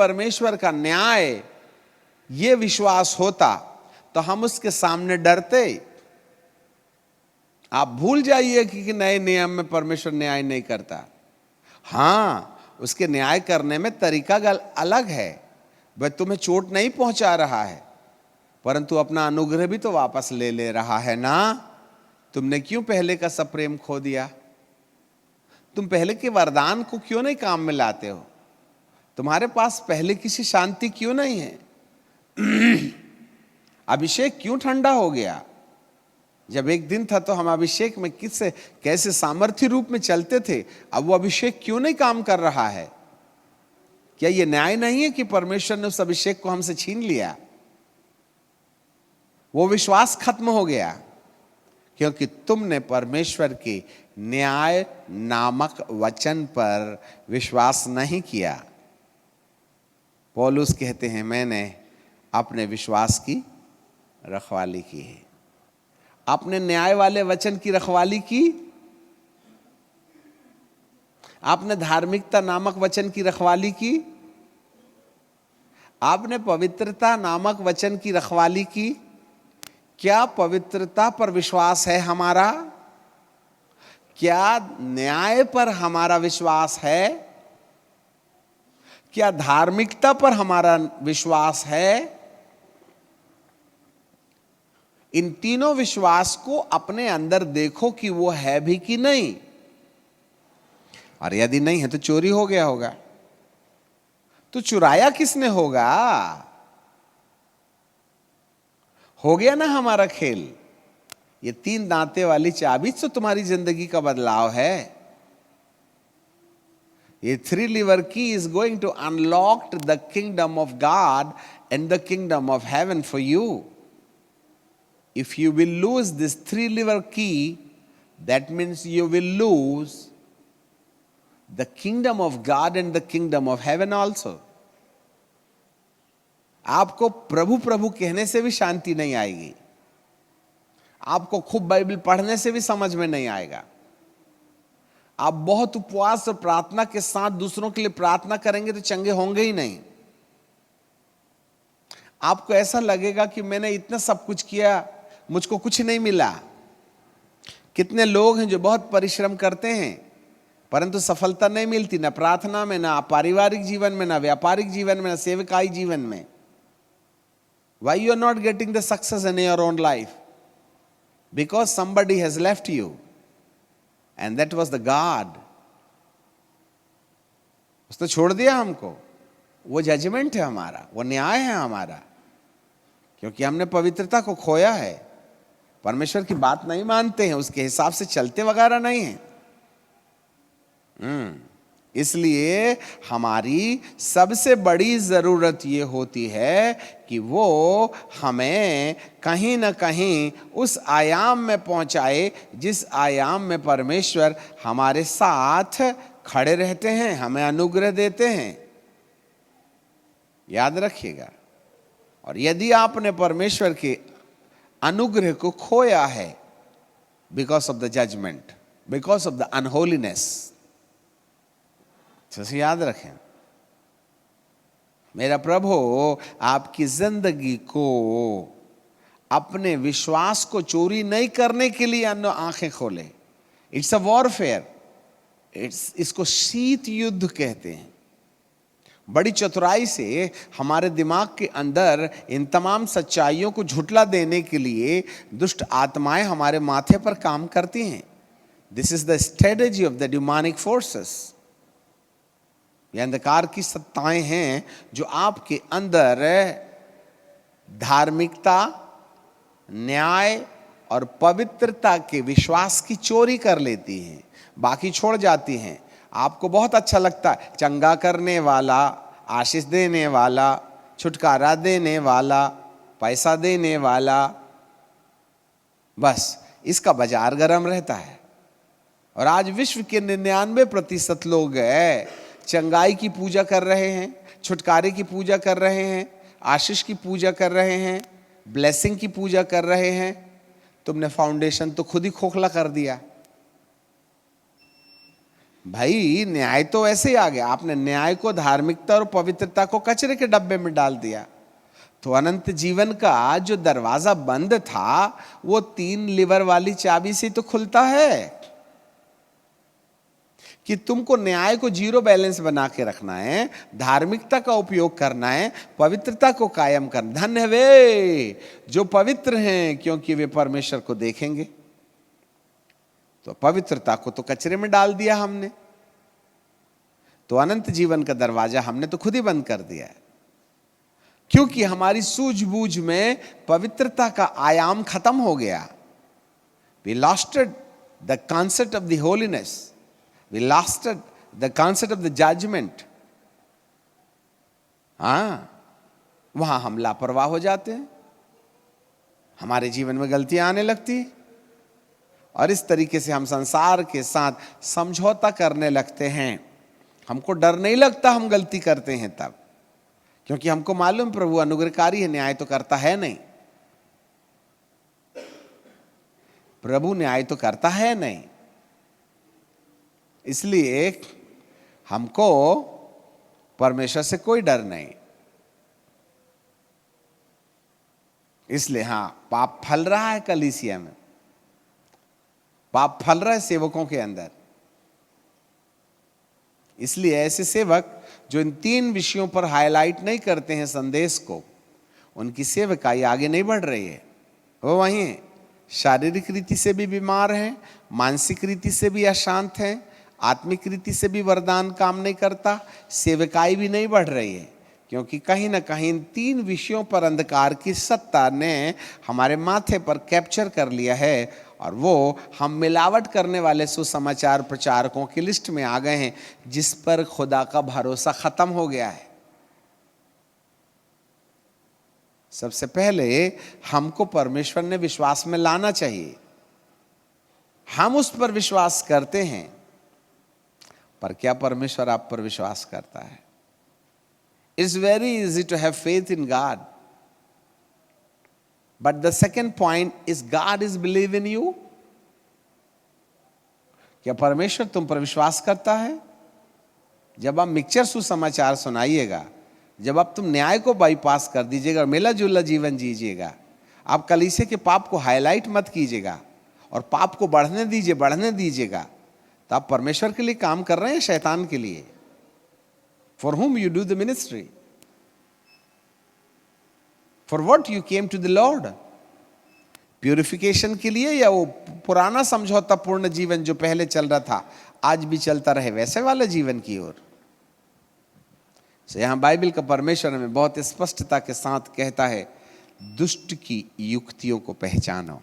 परमेश्वर का न्याय ये विश्वास होता तो हम उसके सामने डरते। आप भूल जाइए कि नए नियम में परमेश्वर न्याय नहीं करता। हाँ, उसके न्याय करने में तरीका अलग है। वह तुम्हें चोट नहीं पहुंचा रहा है, परंतु अपना अनुग्रह भी तो वापस ले रहा है ना। तुमने क्यों पहले का सब प्रेम खो दिया? तुम पहले के वरदान को क्यों नहीं काम में लाते हो? तुम्हारे पास पहले किसी शांति क्यों नहीं है? अभिषेक क्यों ठंडा हो गया? जब एक दिन था तो हम अभिषेक में कैसे सामर्थ्य रूप में चलते थे, अब वो अभिषेक क्यों नहीं काम कर रहा है? क्या ये न्याय नहीं है कि परमेश्वर ने उस अभिषेक को हमसे छीन लिया? वो विश्वास खत्म हो गया क्योंकि तुमने परमेश्वर के न्याय नामक वचन पर विश्वास नहीं किया। पौलुस कहते हैं, मैंने अपने विश्वास की रखवाली की है। आपने न्याय वाले वचन की रखवाली की? आपने धार्मिकता नामक वचन की रखवाली की? आपने पवित्रता नामक वचन की रखवाली की? क्या पवित्रता पर विश्वास है हमारा? क्या न्याय पर हमारा विश्वास है? क्या धार्मिकता पर हमारा विश्वास है? इन तीनों विश्वास को अपने अंदर देखो कि वो है भी कि नहीं। और यदि नहीं है तो चोरी हो गया होगा। तो चुराया किसने होगा? हो गया ना हमारा खेल। ये 3 दांते वाली चाबी तो तुम्हारी जिंदगी का बदलाव है। ये 3 lever key is going to unlock the kingdom of God and the kingdom of heaven for you. If you will lose this 3 lever key, that means you will lose the kingdom of God and the kingdom of heaven also. आपको प्रभु प्रभु कहने से भी शांति नहीं आएगी। आपको खूब Bible पढ़ने से भी समझ में नहीं आएगा। आप बहुत उपवास और प्रार्थना के साथ दूसरों के लिए प्रार्थना करेंगे तो चंगे होंगे ही नहीं। आपको ऐसा लगेगा कि मैंने इतना सब कुछ किया, मुझको कुछ नहीं मिला। कितने लोग हैं जो बहुत परिश्रम करते हैं परंतु सफलता नहीं मिलती, ना प्रार्थना में, ना पारिवारिक जीवन में, ना व्यापारिक जीवन में, ना सेवकाई जीवन में। Why you are not getting the success in your own life? Because somebody has left you and that was the God. उसने छोड़ दिया हमको। वो जजमेंट है हमारा, वो न्याय है हमारा, क्योंकि हमने पवित्रता को खोया है। परमेश्वर की बात नहीं मानते हैं, उसके हिसाब से चलते वगैरह नहीं है। इसलिए हमारी सबसे बड़ी जरूरत ये होती है कि वो हमें कहीं ना कहीं उस आयाम में पहुंचाए जिस आयाम में परमेश्वर हमारे साथ खड़े रहते हैं, हमें अनुग्रह देते हैं। याद रखिएगा। और यदि आपने परमेश्वर के अनुग्रह को खोया है because of the judgement, because of the unholiness, तो याद रखें, मेरा प्रभु आपकी जिंदगी को अपने विश्वास को चोरी नहीं करने के लिए आंखें खोले। इट्स अ वॉरफेयर, इसको शीत युद्ध कहते हैं। बड़ी चतुराई से हमारे दिमाग के अंदर इन तमाम सच्चाइयों को झुठला देने के लिए दुष्ट आत्माएं हमारे माथे पर काम करती हैं। This is the strategy of the demonic forces. ये अंधकार की सत्ताएं हैं जो आपके अंदर धार्मिकता, न्याय और पवित्रता के विश्वास की चोरी कर लेती हैं, बाकी छोड़ जाती हैं। आपको बहुत अच्छा लगता है, चंगा करने वाला, आशीष देने वाला, छुटकारा देने वाला, पैसा देने वाला, बस इसका बाजार गर्म रहता है। और आज विश्व के 99% लोग चंगाई की पूजा कर रहे हैं, छुटकारे की पूजा कर रहे हैं, आशीष की पूजा कर रहे हैं, ब्लेसिंग की पूजा कर रहे हैं। तुमने फाउंडेशन तो खुद ही खोखला कर दिया। भाई न्याय तो वैसे ही आ गया, आपने न्याय को, धार्मिकता और पवित्रता को कचरे के डब्बे में डाल दिया। तो अनंत जीवन का जो दरवाजा बंद था वो 3 लीवर वाली चाबी से तो खुलता है कि तुमको न्याय को जीरो बैलेंस बना के रखना है, धार्मिकता का उपयोग करना है, पवित्रता को कायम करना। धन्य वे जो पवित्र हैं क्योंकि वे परमेश्वर को देखेंगे। तो पवित्रता को तो कचरे में डाल दिया हमने, तो अनंत जीवन का दरवाजा हमने तो खुद ही बंद कर दिया है, क्योंकि हमारी सूझबूझ में पवित्रता का आयाम खत्म हो गया। We lost the concept of the holiness. We lost the concept of the judgment. वहां हम लापरवाह हो जाते हैं, हमारे जीवन में गलतियां आने लगती और इस तरीके से हम संसार के साथ समझौता करने लगते हैं। हमको डर नहीं लगता हम गलती करते हैं तब, क्योंकि हमको मालूम प्रभु अनुग्रहकारी है, न्याय तो करता है नहीं। प्रभु न्याय तो करता है नहीं, इसलिए हमको परमेश्वर से कोई डर नहीं। इसलिए पाप फल रहा है कलीसिया में, पाप फल रहा है सेवकों के अंदर। इसलिए ऐसे सेवक जो इन 3 विषयों पर हाईलाइट नहीं करते हैं संदेश को, उनकी सेवकाई आगे नहीं बढ़ रही है। वो वहीं शारीरिक रीति से भी बीमार हैं, मानसिक रीति से भी अशांत हैं, आत्मिक रीति से भी वरदान काम नहीं करता, सेवकाई भी नहीं बढ़ रही है, क्योंकि कहीं ना कहीं इन 3 विषयों पर अंधकार की सत्ता ने हमारे माथे पर कैप्चर कर लिया है और वो हम मिलावट करने वाले सुसमाचार प्रचारकों की लिस्ट में आ गए हैं, जिस पर खुदा का भरोसा खत्म हो गया है। सबसे पहले हमको परमेश्वर ने विश्वास में लाना चाहिए। हम उस पर विश्वास करते हैं, पर क्या परमेश्वर आप पर विश्वास करता है? It's very easy to have faith in God, but the second point is God is believe in you. क्या परमेश्वर तुम पर विश्वास करता है? जब आप मिक्सचर सुसमाचार सुनाइएगा, जब आप तुम न्याय को बाईपास कर दीजिएगा और मिला जुला जीवन जीजिएगा, आप कलीसिया के पाप को हाईलाइट मत कीजिएगा और पाप को बढ़ने दीजिएगा, तो आप परमेश्वर के लिए काम कर रहे हैं, शैतान के लिए। For whom you do the ministry? For what you came to the Lord? Purification के लिए, या वो पुराना समझौता पूर्ण जीवन जो पहले चल रहा था आज भी चलता रहे वैसे वाले जीवन की ओर? यहां बाइबल का परमेश्वर हमें बहुत स्पष्टता के साथ कहता है, दुष्ट की युक्तियों को पहचानो।